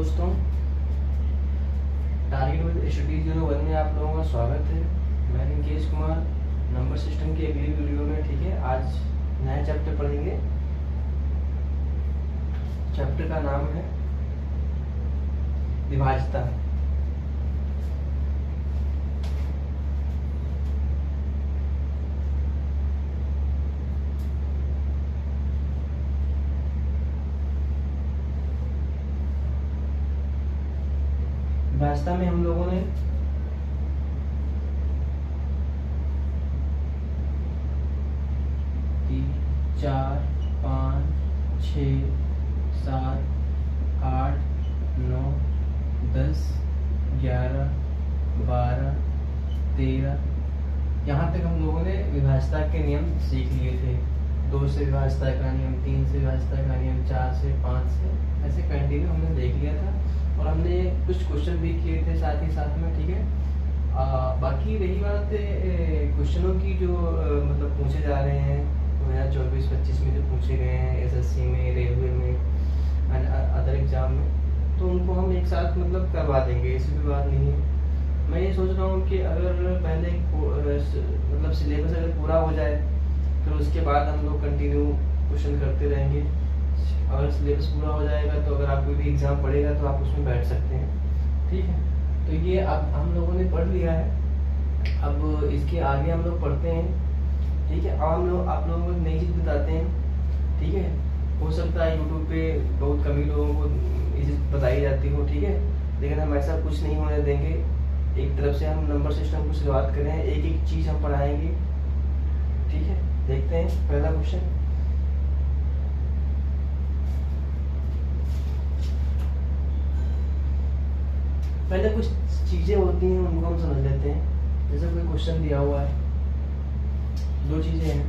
दोस्तों, target with study 01 में आप लोगों का स्वागत है। मैं रिंकेश कुमार, नंबर सिस्टम की अगली वीडियो में। ठीक है, आज नया चैप्टर पढ़ेंगे। चैप्टर का नाम है विभाज्यता। विभाज्यता में हम लोगों ने चार, पाँच, 6, 7, 8, 9, 10, 11, 12, 13 यहाँ तक हम लोगों ने विभाज्यता के नियम सीख लिए थे। 2 से विभाज्यता का नियम, 3 से विभाज्यता का नियम, 4 से, 5 से, ऐसे कंटिन्यू हमने देख लिया था और हमने कुछ क्वेश्चन भी किए थे साथ ही साथ में। ठीक है, बाकी रही बात क्वेश्चनों की जो मतलब पूछे जा रहे हैं 2024-25 में, जो पूछे गए हैं एसएससी में, रेलवे में, अदर एग्जाम में, तो उनको हम एक साथ मतलब करवा देंगे, ऐसी भी बात नहीं है। मैं ये सोच रहा हूँ कि अगर पहले मतलब सिलेबस अगर पूरा हो जाए फिर उसके बाद हम लोग कंटिन्यू क्वेश्चन करते रहेंगे। अगर सिलेबस पूरा हो जाएगा तो अगर आपको भी एग्जाम पड़ेगा तो आप उसमें बैठ सकते हैं। ठीक है, तो ये अब हम लोगों ने पढ़ लिया है। अब इसके आगे हम लोग पढ़ते हैं। ठीक है, अब हम लोग आप लोगों को नई चीज़ बताते हैं। ठीक है, हो सकता है यूट्यूब पे बहुत कम ही लोगों को ये चीज़ बताई जाती हो। ठीक है, लेकिन हम ऐसा कुछ नहीं होने देंगे। एक तरफ से हम नंबर सिस्टम को शुरुआत करें, एक एक चीज़ हम पढ़ाएंगे। ठीक है, देखते हैं पहला क्वेश्चन। पहले कुछ चीज़ें होती हैं उनको हम समझ लेते हैं। जैसे कोई क्वेश्चन दिया हुआ है, 2 चीज़ें हैं।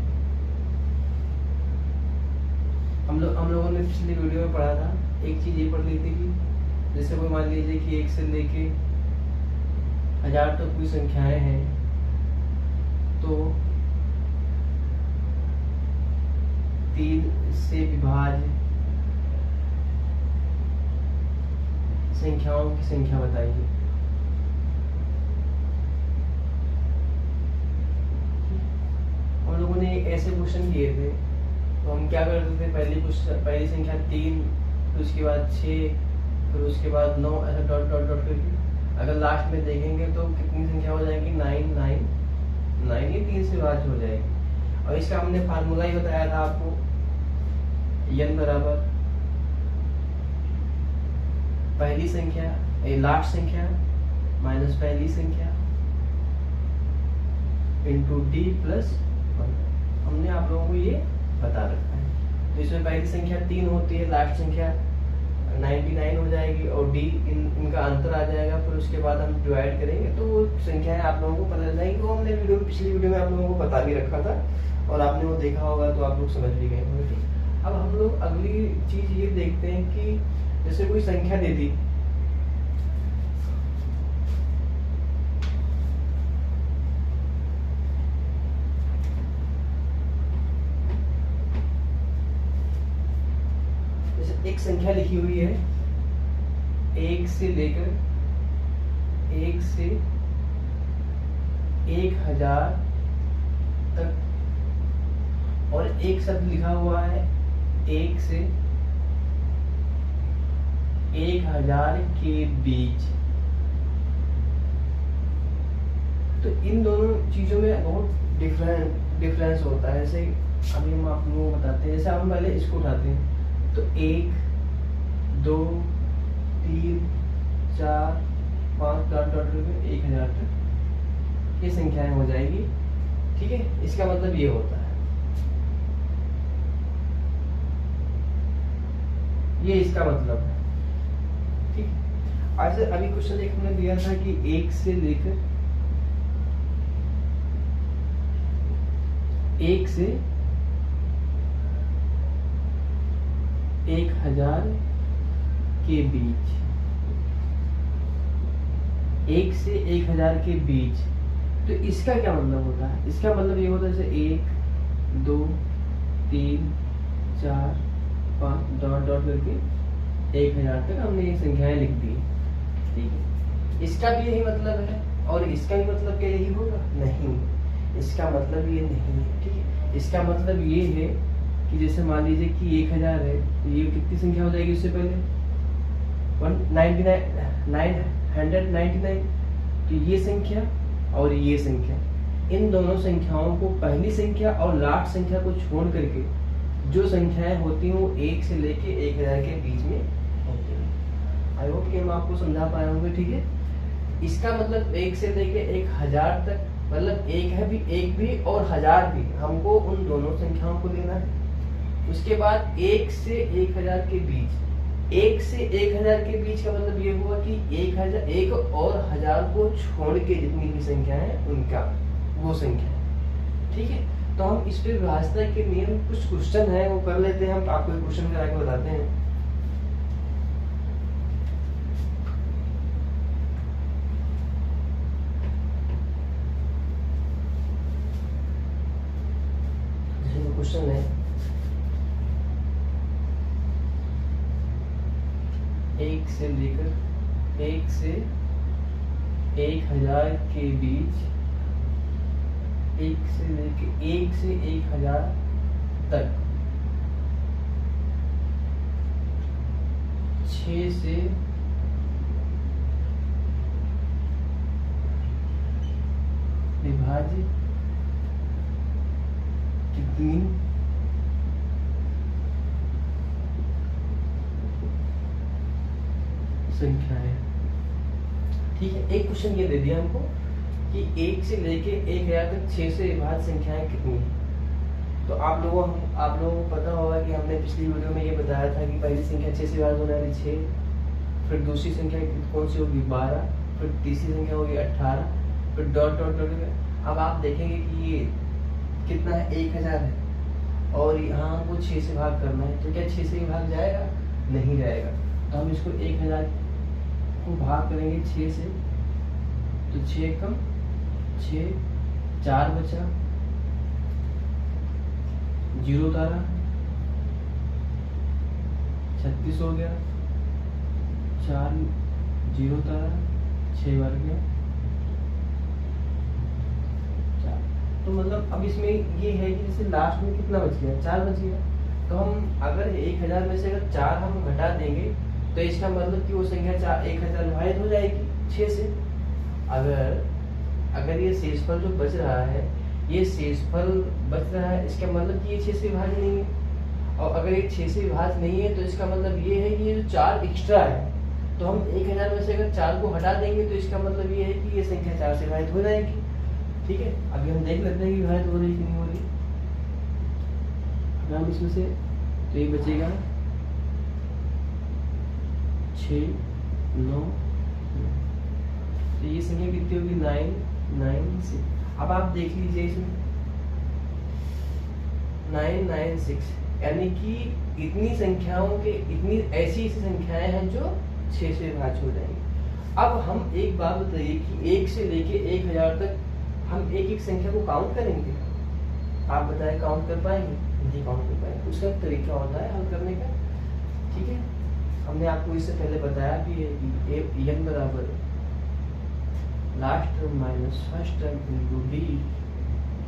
हम लोगों ने पिछली वीडियो में पढ़ा था, एक चीज़ ये पढ़ ली थी कि जैसे कोई मान लीजिए कि 1 से लेके 1000 तक कोई संख्याएं हैं, तो 3 से विभाज्य संख्याओं की संख्या बताइए। हम लोगों ने ऐसे क्वेश्चन किए थे, तो हम क्या करते थे, पहली संख्या 3, फिर उसके बाद 6, फिर उसके बाद 9, ऐसा डॉट डॉट डॉट करके अगर लास्ट में देखेंगे तो कितनी संख्या हो जाएगी, 9 ये 3 से विभाज्य हो जाएगी। और इसका हमने फार्मूला ही बताया था आपको, n बराबर पहली संख्या लास्ट संख्या माइनस पहली संख्या इंटू d प्लस 1। हमने आप लोगों को ये बता रखा है। तो इसमें पहली संख्या 3 होती है, लास्ट संख्या 99 हो जाएगी और d इनका अंतर आ जाएगा। फिर उसके बाद हम डिवाइड करेंगे तो वो संख्याएं आप लोगों को पता चल जाएगी। वो हमने पिछली वीडियो में आप लोगों को बता भी रखा था और आपने वो देखा होगा तो आप लोग समझ भी गए होंगे। ठीक, अब हम लोग अगली चीज ये देखते हैं कि जैसे कोई संख्या दे दी, जैसे एक संख्या लिखी हुई है 1 से लेकर 1 से 1000 तक, और एक शब्द लिखा हुआ है 1 से 1000 के बीच। तो इन दोनों चीजों में बहुत डिफरेंस होता है। जैसे अभी हम आप लोगों को बताते हैं, जैसे हम पहले इसको उठाते हैं तो 1, 2, 3, 4, 5 डॉट डॉट करके 1000 तक ये संख्याएं हो जाएगी। ठीक है, इसका मतलब ये होता है, ये इसका मतलब है। ठीक, आज अभी क्वेश्चन एक हमने दिया था कि 1 से लेकर 1000 के बीच, 1 से 1000 के बीच। तो इसका क्या मतलब होता है? इसका मतलब ये होता है जैसे 1, 2, 3, 4, 5 डॉट डॉट करके 1000 तक हमने ये संख्याएं लिख दी, ठीक है। इसका भी यही मतलब है और इसका भी मतलब क्या यही होगा? नहीं, इसका मतलब ये नहीं है, ठीक है। इसका मतलब ये है कि जैसे मान लीजिए कि 1000 है तो ये कितनी संख्या हो जाएगी उससे पहले 999, तो ये संख्या और ये संख्या, इन दोनों संख्याओं को पहली संख्या और लास्ट संख्या को छोड़ करके जो संख्याएं होती हैं वो 1 से लेके 1000 के बीच में होती हैं। आई होप कि हम आपको समझा पाए होंगे, ठीक है। इसका मतलब 1 से लेके 1000 तक, मतलब एक भी और 1000 भी, हमको उन दोनों संख्याओं को लेना है। उसके बाद 1 से 1000 के बीच, 1 से 1000 के बीच का मतलब ये हुआ कि 1 और 1000 को छोड़ के जितनी भी संख्या है उनका वो संख्या है, ठीक है। तो हम इस पे विभाजता के नियम कुछ क्वेश्चन है वो कर लेते हैं, हम आपको एक क्वेश्चन करा के बताते हैं। क्वेश्चन है 1 से लेकर 1 से 1000 के बीच, 1 से लेके 1 से 1000 तक 6 से विभाजित कितनी संख्याएं, ठीक है। एक क्वेश्चन ये दे दिया हमको कि 1 से लेके 1000 तक 6 से विभाजित संख्याएं कितनी है। तो आप लोगों को पता होगा कि हमने पिछली वीडियो में ये बताया था कि पहली संख्या 6 से विभाजित होने वाली 6, फिर दूसरी संख्या कौन सी होगी 12, फिर तीसरी संख्या होगी 18, फिर डॉट डॉट डॉट। अब आप देखेंगे कि ये कितना है 1000 है और यहाँ हमको 6 से भाग करना है, तो क्या 6 से भाग जाएगा? नहीं जाएगा। तो हम इसको 1000 को भाग करेंगे 6 से, तो 6 कम 6, 4 बचा, 0 उतारा, 36 हो गया, 4 0 उतारा, 6 बार गया 4। तो मतलब अब इसमें ये है कि जैसे लास्ट में कितना बच गया? 4 बच गया। तो हम अगर 1000 में से अगर 4 हम घटा देंगे तो इसका मतलब कि वो संख्या 1000 विभाजित हो जाएगी 6 से। अगर ये शेषफल जो बच रहा है, ये शेषफल बच रहा है, इसका मतलब कि ये 6 से विभाजित नहीं है। और अगर ये 6 से विभाजित नहीं है तो इसका मतलब ये है कि ये जो 4 एक्स्ट्रा है, तो हम 1000 में से अगर 4 को हटा देंगे तो इसका मतलब ये है कि ये संख्या 4 से विभाजित हो जाएगी, ठीक है। अभी हम देख लेते हैं कि विभाजित हो रही कि नहीं हो रही। हम इसमें से तो ये बचेगा 6 9, तो ये संख्या कितनी होगी 9 9 6। अब आप देख लीजिए इसमें 9 9 6, यानी कि इतनी संख्याओं के इतनी ऐसी संख्याएं हैं जो 6 से विभाजित हो जाएंगी। अब हम एक बात बताइए कि 1 से लेके 1000 तक हम एक एक संख्या को काउंट करेंगे? आप बताएं काउंट कर पाएंगे? नहीं काउंट कर पाएंगे। उसका एक तरीका होता है हल करने का, ठीक है। हमने आपको इससे पहले बताया भी है कि n बराबर last term minus first term into d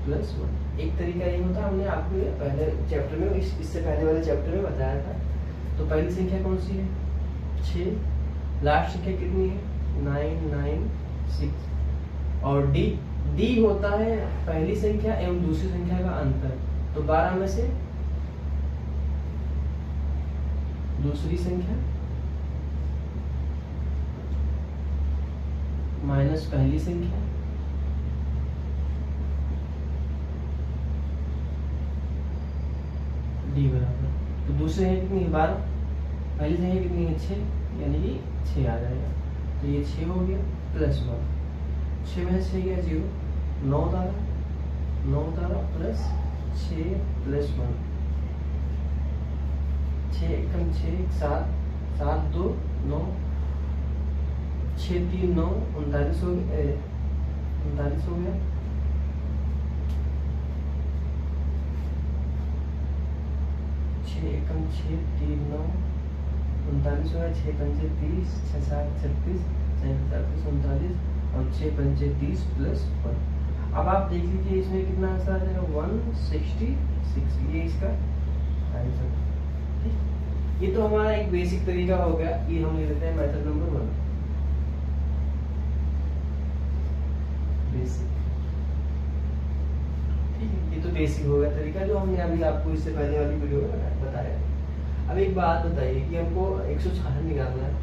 plus 1। एक तरीका ये होता है, हमने आपको पहले चैप्टर में इससे पहले वाले चैप्टर में बताया था। तो पहली संख्या कौन सी है 6, लास्ट संख्या कितनी है 9 9 6, और d होता है पहली संख्या एवं दूसरी संख्या का अंतर। तो 12 में से दूसरी संख्या माइनस पहली संख्या d बराबर, तो दूसरी है कितनी है 12, पहली संख्या कितनी है 6, यानी कि 6 आ जाएगा। तो ये 6 हो गया प्लस 1, 6 में 6 गया 0, 9 उतारा प्लस 6 प्लस 1, 6 एकम 6 7 7 2 9, 6 3 9 39 हो गया 39 हो गया। 6 एकम 6 3 9 39 होगा, 6 पंचे 30, 6 7 36, 37 38 39 और 6 पंचे 30 प्लस 1। अब आप देख लीजिए इसमें कितना आंसर आ जाएगा, 166। ये इसका आंसर। ठीक, ये तो हमारा एक बेसिक तरीका हो गया, ये हम ले लेते हैं मेथड नंबर 1, बेसिक। ठीक है, ये तो बेसिक हो गया तरीका जो हमने अभी आपको इससे पहले वाली वीडियो में बताया। अब एक बात बताइए कि हमको 166 निकालना है,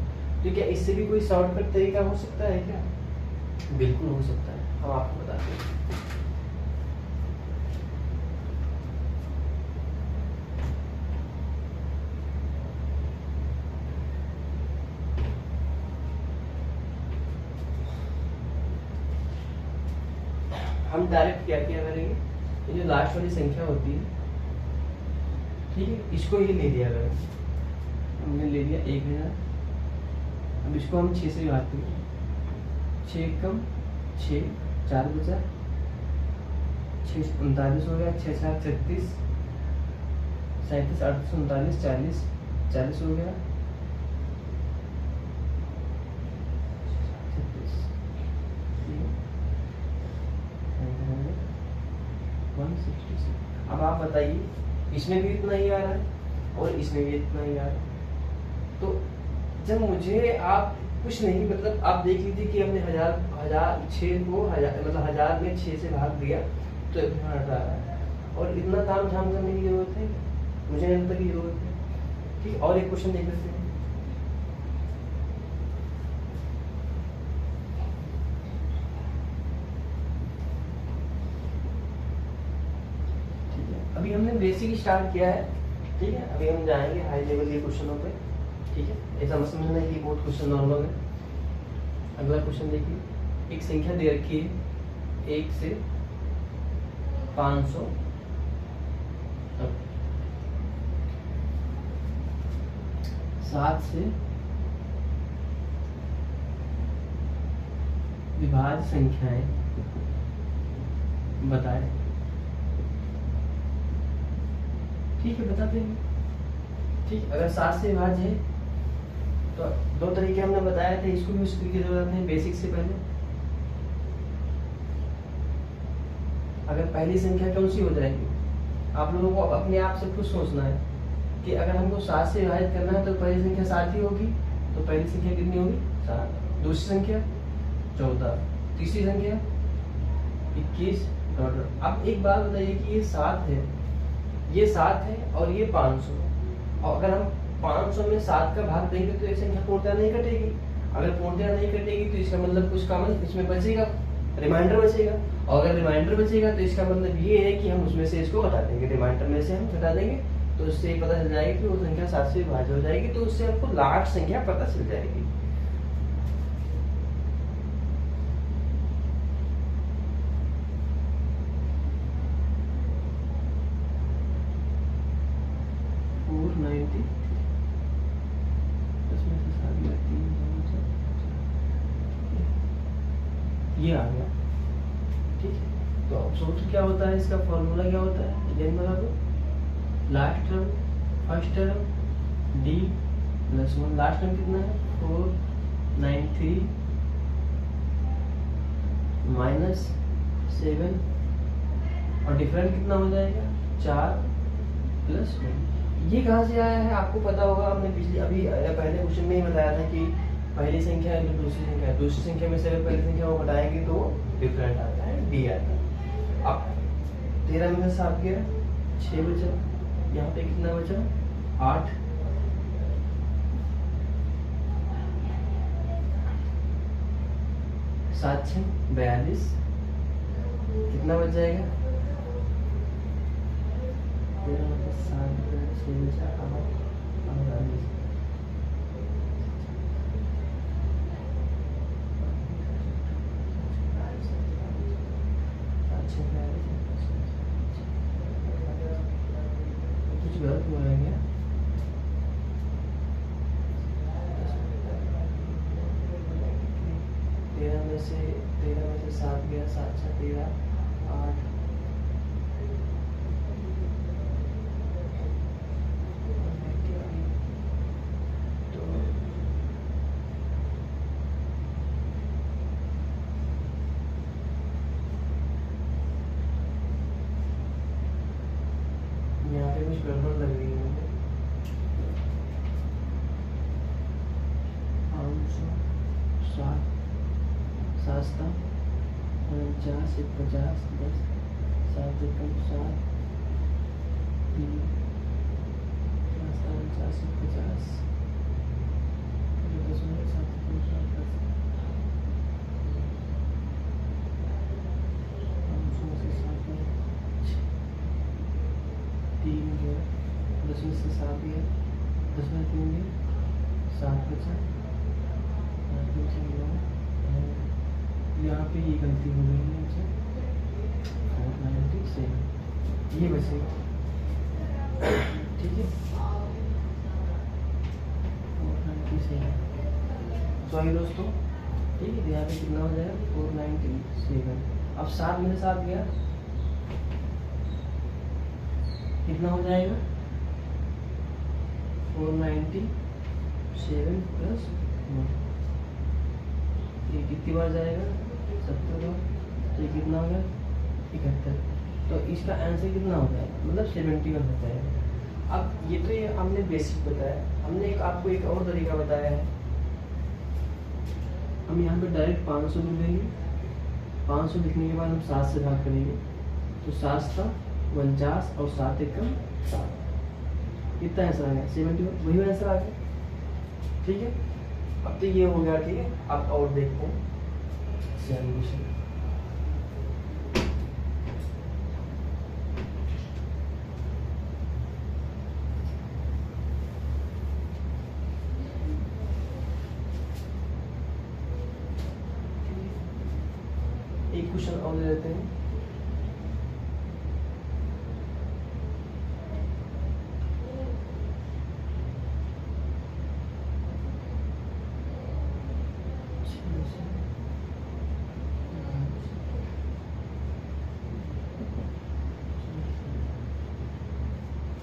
तो क्या इससे भी कोई शॉर्टकट तरीका हो सकता है क्या? बिल्कुल हो सकता है, हम आपको बताते हैं। हम डायरेक्ट क्या किया करेंगे, ये जो लास्ट वाली संख्या होती है, ठीक है, इसको ही ले लिया करेंगे। हमने ले लिया 1000, अब इसको हम 6 से भाग करेंगे, 6 कम 6, 4 बचा, 6 39 हो गया, 6 7 36, 37 38 39 40, 40 हो गया, 166। अब आप बताइए, इसमें भी इतना ही आ रहा है और इसमें भी इतना ही आ रहा है, तो जब मुझे आप कुछ नहीं, मतलब आप देख लीजिए कि हमने 1000 6 को 1000 मतलब 1000 में 6 से भाग दिया तो इतना हटा रहा है, और इतना काम झाम करने की जरूरत है, मुझे नहीं लगता की जरूरत है। ठीक, और एक क्वेश्चन देख लेते हैं। अभी हमने बेसिक स्टार्ट किया है, ठीक है, अभी हम जाएंगे हाई लेवल के क्वेश्चनों पे। ठीक है, ऐसा मत समझना कि बहुत क्वेश्चन नॉर्मल है। अगला क्वेश्चन देखिए, एक संख्या दे रखी है 1 से 500 तक, 7 से विभाज्य संख्याएं बताएं। ठीक है, बता देंगे। ठीक, अगर 7 से विभाज्य है तो 2 तरीके हमने बताए थे, इसको भी उस तरीके की जरूरत नहीं, बेसिक से पहले। अगर पहली संख्या कौन सी हो जाएगी, आप लोगों को अपने आप से खुद सोचना है कि अगर हमको 7 से विभाजित करना है तो पहली संख्या 7 ही होगी, तो पहली संख्या कितनी होगी, 7। दूसरी संख्या 14, तीसरी संख्या 21। अब एक बात बताइए कि ये 7 है, ये 7 है और ये 500, और अगर हम 500 में 7 का भाग देंगे तो ये संख्या पूर्णतः नहीं कटेगी। अगर पूर्णतः नहीं कटेगी तो इसका मतलब कुछ कॉमन इसमें बचेगा, रिमाइंडर बचेगा, और अगर रिमाइंडर बचेगा तो इसका मतलब ये है कि हम उसमें से इसको घटा देंगे, रिमाइंडर में से हम घटा देंगे, तो उससे पता चल जाएगा कि वो संख्या 7 से विभाज्य हो जाएगी, तो उससे आपको लास्ट संख्या पता चल जाएगी। ये आ गया। ठीक है, तो अब सूत्र क्या होता है, इसका फॉर्मूला क्या होता है, एन बना दो, last term first term D plus 1, last term कितना है 493 माइनस 7, और डिफरेंट कितना हो जाएगा 4 प्लस 1। ये कहाँ से आया है आपको पता होगा, हमने पिछले अभी पहले क्वेश्चन में ही बताया था कि पहली संख्या है तो दूसरी संख्या है, दूसरी संख्या में से अगर पहली संख्या को घटाएंगे तो डिफरेंट आता है, डी आता है। अब 13 में 7 गया 6 बचा, यहाँ पे कितना बचा 8, 7 6 42, कितना बच जाएगा 13 में 7 6 बचा 8 48। कुछ गलत हुआ है क्या, तेरह में से 7 गया, 7 6 13 8, तो गड़बड़ लग रही है मुझे। 560 7 49 50 10 7 एकम 7 3 50 50 तीन गया, 10 में से 7 गया, 10 में 3 गया, 7 बचा, 7 में से 9। यहाँ पे ये गलती हो गई है हमसे, 497 ये बचेगा, ठीक है। 497 सॉरी दोस्तों, ठीक है। यहाँ पे कितना हो जाएगा 497। अब 7 में से 7 गया, कितना हो जाएगा 497 प्लस 1, ये कितनी बार जाएगा 70 बार, तो ये कितना हो गया 71। तो इसका आंसर कितना हो जाएगा, मतलब 71 हो जाएगा। अब ये तो ये हमने बेसिक बताया, हमने एक आपको एक और तरीका बताया है। हम यहाँ पे डायरेक्ट 500 लिख देंगे, 500 लिखने के बाद हम 7 से भाग करेंगे, तो 7 था 49 और 7 एकम 7, कितना आंसर आ गया 71, वही आंसर आ गया, ठीक है। अब तो ये हो गया, ठीक है। अब और देखते हैं सॉल्यूशन। एक क्वेश्चन और ले लेते हैं।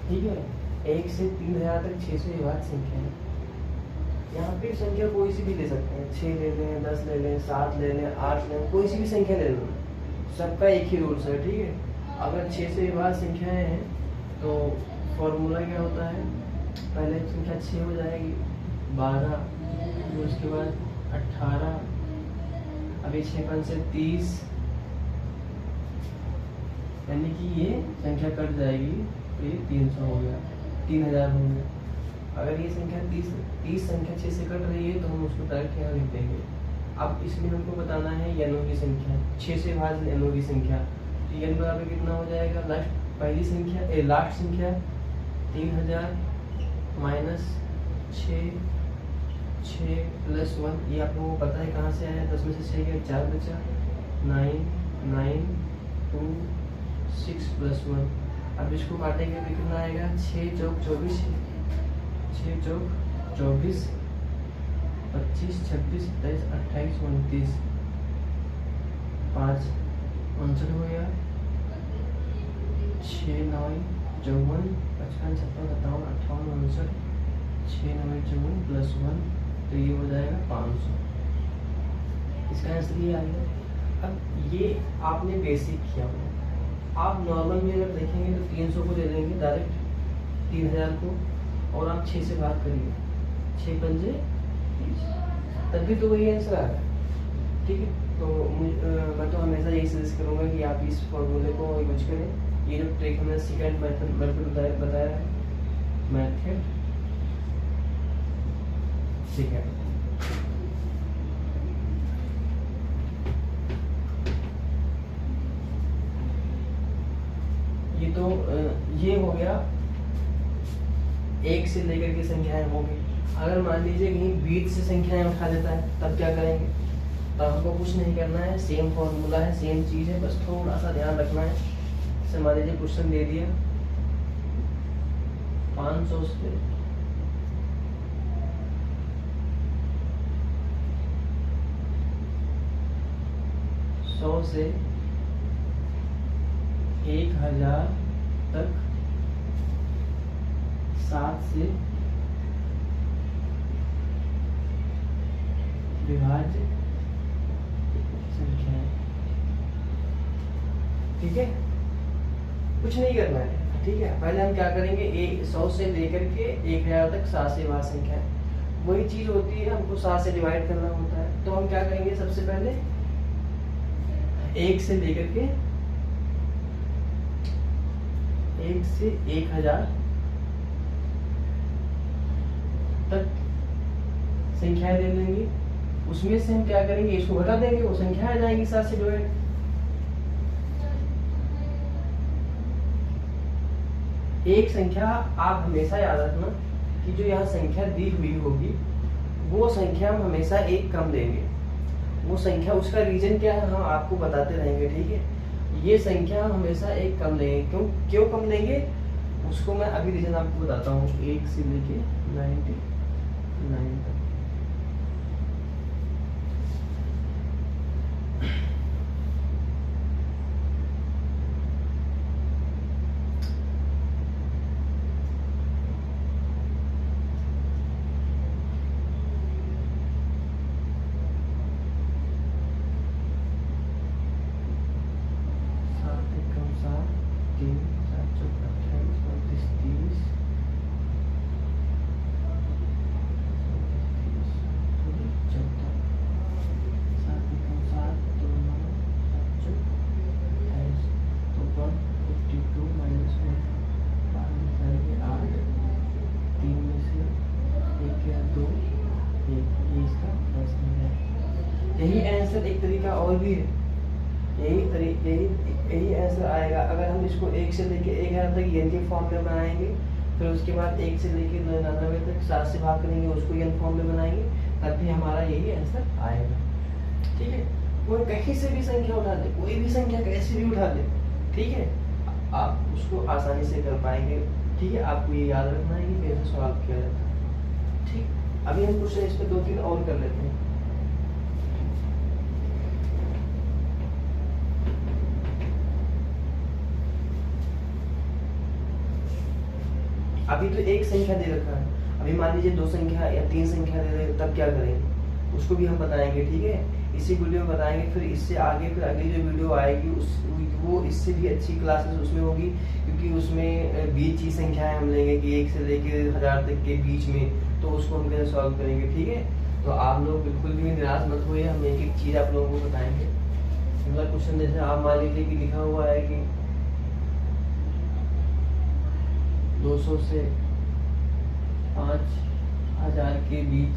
ठीक है, 1 से 3000 तक 600 विभाज्य संख्या है। यहाँ पे संख्या कोई सी भी ले सकते हैं, 6 ले लें, 10 ले लें, 7 ले लें, 8 ले लें, कोई सी भी संख्या ले लें, सबका एक ही रूल्स है, ठीक है। अगर 6 से विभाज्य संख्याएं हैं तो फॉर्मूला क्या होता है, पहले संख्या 6 हो जाएगी, 12, फिर उसके बाद 18, अभी 6 से 30, यानी कि ये संख्या कट जाएगी, तो ये 300 हो गया, 3000 हो गया। अगर ये संख्या 30 संख्या 6 से कट रही है तो हम उसको डायरेक्ट यहाँ लिख देंगे। अब इसमें हमको बताना है यनों की संख्या, 6 से विभाज्य यनों की संख्या, तो यन बराबर कितना हो जाएगा, पहली संख्या लास्ट संख्या 3000 माइनस 6 प्लस 1, ये आप लोगों को पता है कहाँ से आया, 10 में से 6 गया, 4 बचा, 9 2 6 प्लस 1। अब इसको काटेंगे तो कितना आएगा, 6 चौक 24, 6 चौक 24, 25 26 27 28 29, 5 59 हो गया, 6 9 54 55 56 57 58 59, 6 9 54 प्लस 1, तो ये हो जाएगा 500। इसका आंसर ये आएगा। अब ये आपने बेसिक किया हुआ, आप नॉर्मल में अगर देखेंगे तो 300 को ले लेंगे डायरेक्ट 3000 को, और आप 6 से भाग करिए, 6 पंजे 30, तब भी तो वही आंसर आ रहा है, ठीक है। तो मैं तो हमेशा यही सजेस्ट करूँगा कि आप इस फॉर्मूले को यूज करें। ये जो ट्रिक हमने सेकंड मेथड बताया है, मेथड ठीक है। ये तो ये हो गया 1 से लेकर के संख्याएं होंगी। अगर मान लीजिए कहीं बीच से संख्याएं उठा देता है तब क्या करेंगे, तब हमको कुछ नहीं करना है, सेम फॉर्मूला है, सेम चीज़ है, बस थोड़ा सा ध्यान रखना है। जैसे मान लीजिए क्वेश्चन दे दिया 500 से 100 से 1000 तक 7 से विभाज्य संख्या, ठीक है। कुछ नहीं करना है, ठीक है, पहले हम क्या करेंगे, 100 से लेकर के 1000 तक 7 से विभाज्य संख्या है। वही चीज होती है, हमको 7 से डिवाइड करना होता है। तो हम क्या करेंगे, सबसे पहले 1 से लेकर के 1 से 1000 तक संख्याएं ले लेंगे। उसमें से हम क्या करेंगे, इसको घटा देंगे, वो संख्या आ जाएंगी 7 से डिवाइड। एक संख्या आप हमेशा याद रखना कि जो यहाँ संख्या दी हुई होगी वो संख्या हम हमेशा एक कम देंगे। वो संख्या, उसका रीजन क्या है हम आपको बताते रहेंगे, ठीक है। ये संख्या हम हमेशा एक कम देंगे। क्यों कम देंगे उसको मैं अभी रीजन आपको बताता हूँ। 1 से लेके 99 तक। यही आंसर एक तरीका और भी है, यही आंसर आएगा अगर हम इसको 1 से लेके 1000 तक एन के फॉर्म में बनाएंगे। फिर उसके बाद 1 से लेके 99 तक 7 से भाग करेंगे, उसको एन फॉर्म में बनाएंगे, तब भी हमारा यही आंसर आएगा। ठीक है, कोई कहीं से भी संख्या उठा ले, कोई भी संख्या कैसे भी उठा ले, ठीक है, आप उसको आसानी से कर पाएंगे। ठीक है, आपको ये याद रखना है कि कैसे सॉल्व किया जाता है। ठीक, अभी हम कुछ इस पे 2-3 और कर लेते हैं। अभी तो एक संख्या दे रखा है, अभी मान लीजिए 2 संख्या या 3 संख्या दे रहे, तब क्या करेंगे उसको भी हम बताएंगे। ठीक है, इसी वीडियो में बताएंगे। फिर इससे आगे फिर अगली जो वीडियो आएगी वो इससे भी अच्छी क्लासेस उसमें होगी, क्योंकि उसमें बीच की संख्याएं हम लेंगे कि 1 से लेके 1000 तक के बीच में, तो उसको हम कैसे सॉल्व करेंगे। ठीक है, तो आप लोग बिल्कुल भी निराश मत होइए, हम एक एक चीज आप लोगों को बताएंगे। अगला क्वेश्चन जैसे आप मान लीजिए कि लिखा हुआ है कि 200 से 5000 के बीच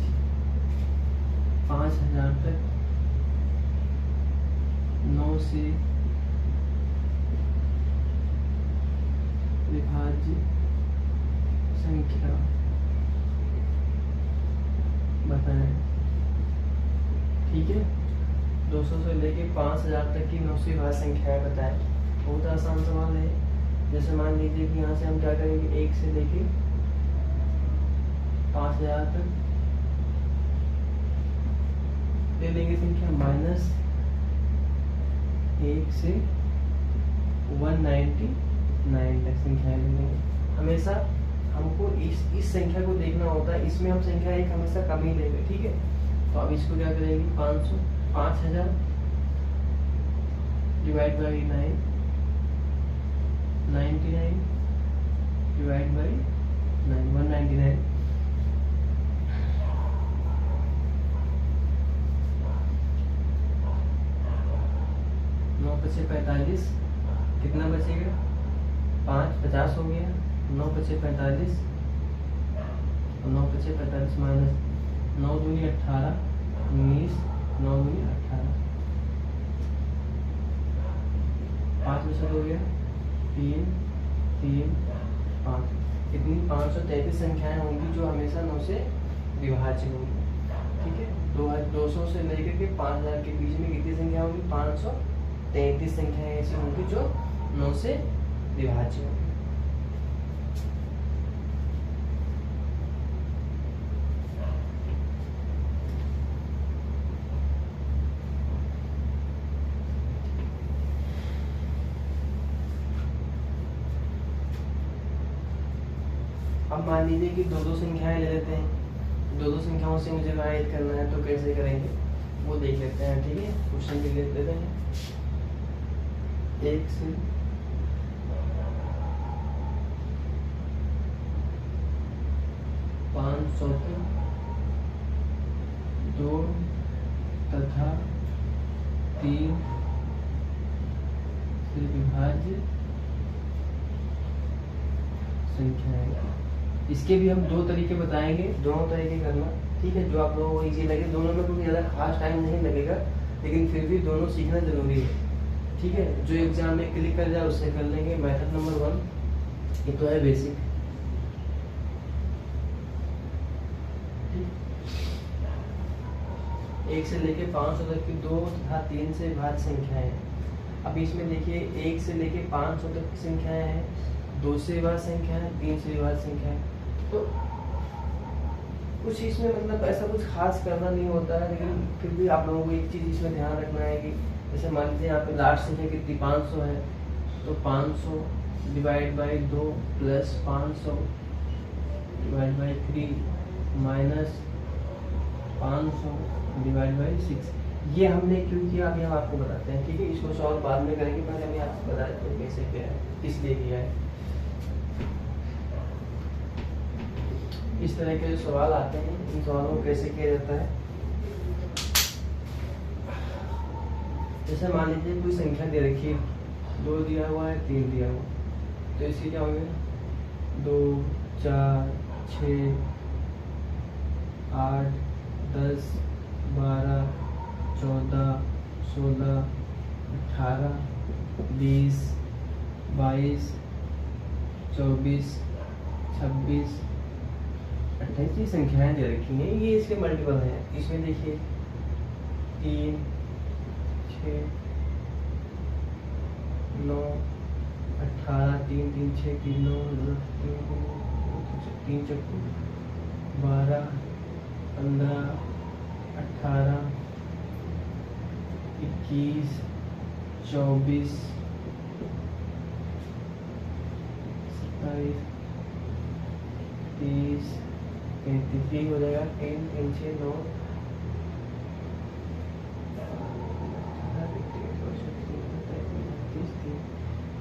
5000 तक 9 से विभाज्य संख्या बताएं। ठीक है, 200 से लेके 5000 तक की 9 से विभाज्य संख्याएं बताएं। बहुत आसान सवाल है। जैसे मान लीजिए कि यहाँ से हम क्या करेंगे, 1 से लेके 5000 तक ले लेंगे संख्या, -1 से 199 तक संख्या ले लेंगे। हमेशा हमको इस संख्या को देखना होता है, इसमें हम संख्या एक हमेशा कम ही लेंगे। ठीक है, तो अब इसको क्या करेंगे, 5000 डिवाइड बाई 9, 99 डिवाइड बाई 9, 199। नौ बचे 45, कितना बचेगा, 5 50 हो गया, 9 बचे 45 और 9 बचे 45 माइनस 9 दूनी 18, 19, 9 दूनी 18, 5 बचा हो गया, 3 3 5। इतनी 533 संख्याएं होंगी जो हमेशा 9 से विभाज्य होंगी। ठीक है, 200 से लेकर के 5000 के बीच में कितनी संख्या होंगी, 533 संख्याएं ऐसी होंगी जो 9 से विभाज्य होंगी। अब मान लीजिए कि 2-2 संख्याएं ले लेते हैं, 2-2 संख्याओं से मुझे डिवाइड करना है, तो कैसे करेंगे वो देख लेते हैं। ठीक है, क्वेश्चन भी लिख लेते हैं। 1 से 500 तक 2 तथा 3 से विभाज्य संख्याएं। इसके भी हम दो तरीके बताएंगे, दोनों तरीके करना, ठीक है, जो आप लोगों को इजी लगे। दोनों में कोई ज़्यादा खास टाइम नहीं लगेगा, लेकिन फिर भी दोनों सीखना जरूरी है, ठीक है। जो एग्जाम में क्लिक कर जाए उससे कर लेंगे। मेथड नंबर 1 ये तो है बेसिक, एक से लेके 500 तक की 2 तथा 3 से विभाज्य संख्याएं हैं। अब इसमें देखिए 1 से लेके 500 तक की संख्याएं हैं, 2 से विभाज्य संख्या है, 3 से विभाज्य संख्या है। तो कुछ इसमें मतलब ऐसा कुछ खास करना नहीं होता है, लेकिन फिर भी आप लोगों को एक चीज़ इसमें ध्यान रखना है कि जैसे मान लीजिए यहाँ पे लास्ट संख्या कितनी 500 है, तो 500 divide by 2 plus 500 divide by 3 minus 500 divide by 6। ये हमने क्यों किया अभी हम आपको बताते हैं, ठीक है। इसको सॉल्व बाद में करेंगे, पहले हमें आपको बता देते हैं कैसे किया है, इसलिए किया है। इस तरह के जो सवाल आते हैं, इन सवालों को कैसे किया जाता है, जैसे मान लीजिए कोई संख्या दे रखी है, 2 दिया हुआ है, 3 दिया हुआ, तो इसके क्या होंगे 2 4 6 8 10 12 14 16 18 20 22 24 26 28 ये संख्याएं दे रखी हैं, ये इसके मल्टीपल हैं। इसमें देखिए 3 6 9 18 3 3 6 3 9 3 4 12 15 18 21 24 27 30 33 हो जाएगा, 3 3 6 9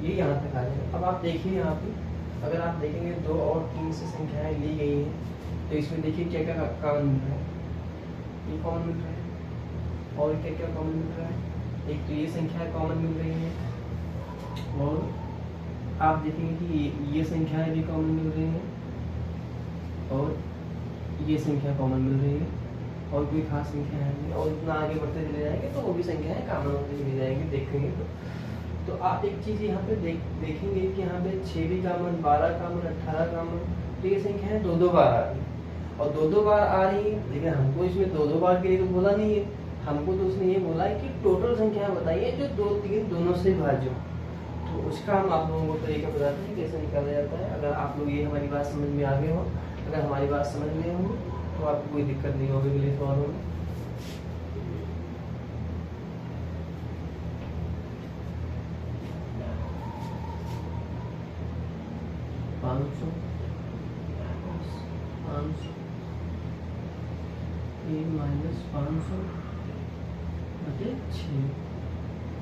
ये यहाँ तक आ जाएगा। अब आप देखिए यहाँ पे अगर आप देखेंगे 2 और 3 से संख्याएं ली गई हैं, तो इसमें देखिए क्या क्या कॉमन मिल रहा है, ये कॉमन मिल रहा है, और क्या क्या कॉमन मिल रहा है। एक तो ये संख्याएं कॉमन मिल रही हैं, और आप देखेंगे कि ये संख्याएं भी कॉमन मिल रही हैं, और ये संख्या कॉमन मिल रही है, और कोई खास संख्या है नहीं। और इतना आगे बढ़ते चले जाएंगे तो वो भी संख्याएं कॉमन होती चली जाएंगी, देखेंगे तो आप एक चीज़ यहाँ पे देखेंगे कि यहाँ पे 6 भी कॉमन, 12 कॉमन, 18 कॉमन, तो ये संख्याएं 2-2 बार आ रही है, और 2-2 बार आ रही है, लेकिन हमको इसमें 2-2 बार के लिए तो बोला नहीं है, हमको तो उसने ये बोला है कि टोटल संख्याएं बताइए जो 2 3 दोनों से विभाज्य हो। तो उसका हम आप लोगों को तरीका बताते हैं कैसे निकाला जाता है। अगर आप लोग ये हमारी बात समझ में आ गए हो, अगर हमारी बात समझ में होगी तो आपको कोई दिक्कत नहीं होगी अगले सवालों में।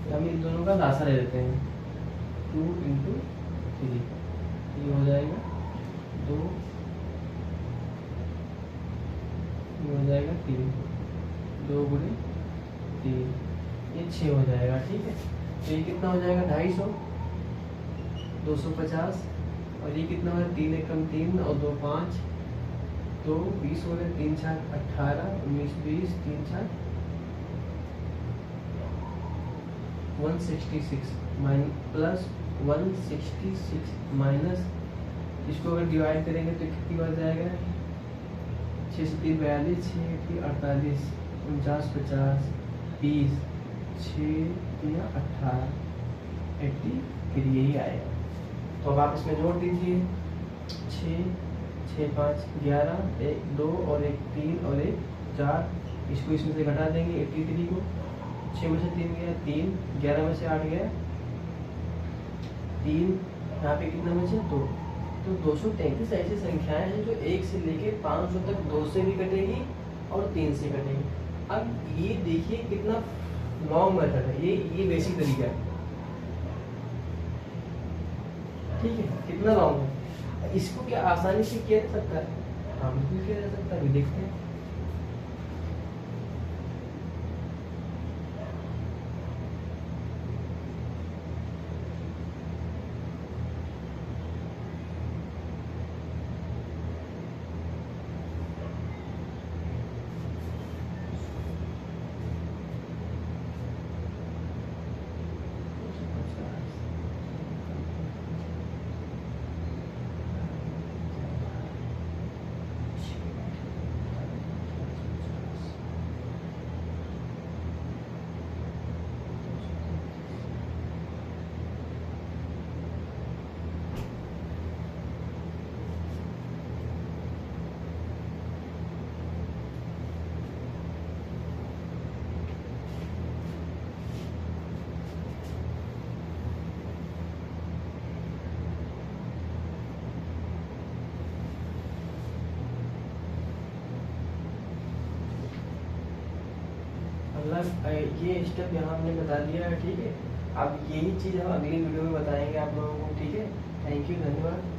हम इन दोनों का लासा ले लेते हैं, 2 × 3, ये हो जाएगा 2, ये हो जाएगा 3, 2 × 3, ये 6 हो जाएगा, ठीक है। तो ये कितना हो जाएगा 250, 250, और ये कितना है 3 एकम 3 और 2 5, तो 20 हो गए, 3 4 18, 19 20, 3 4 166 प्लस 166 माइनस, इसको अगर डिवाइड करेंगे तो कितनी बार जाएगा 6 से 3 42, 6 3 48, 49 50 20, 6 या 18 83, यही आएगा। तो अब आप इसमें जोड़ दीजिए 6 6 5 11, 1 2 और 1 3 और 1 4, इसको इसमें से घटा देंगे 83 को, 6 में से 3 गया 3, 11 में से 8 गया 3, यहाँ पे कितना बचे 2, तो 233 ऐसी संख्याएं हैं जो 1 से लेके 500 तक 2 से भी कटेगी और 3 से कटेगी। अब ये देखिए कितना लॉन्ग मेथड है, ये बेसिक तरीका है, ठीक है, कितना लॉन्ग है। इसको क्या आसानी से किया जा सकता है, हाँ बिल्कुल किया जा सकता है, अभी देखते हैं। मतलब ये स्टेप यहाँ हमने बता दिया है, ठीक है। अब यही चीज़ हम अगली वीडियो में बताएंगे आप लोगों को, ठीक है। थैंक यू, धन्यवाद।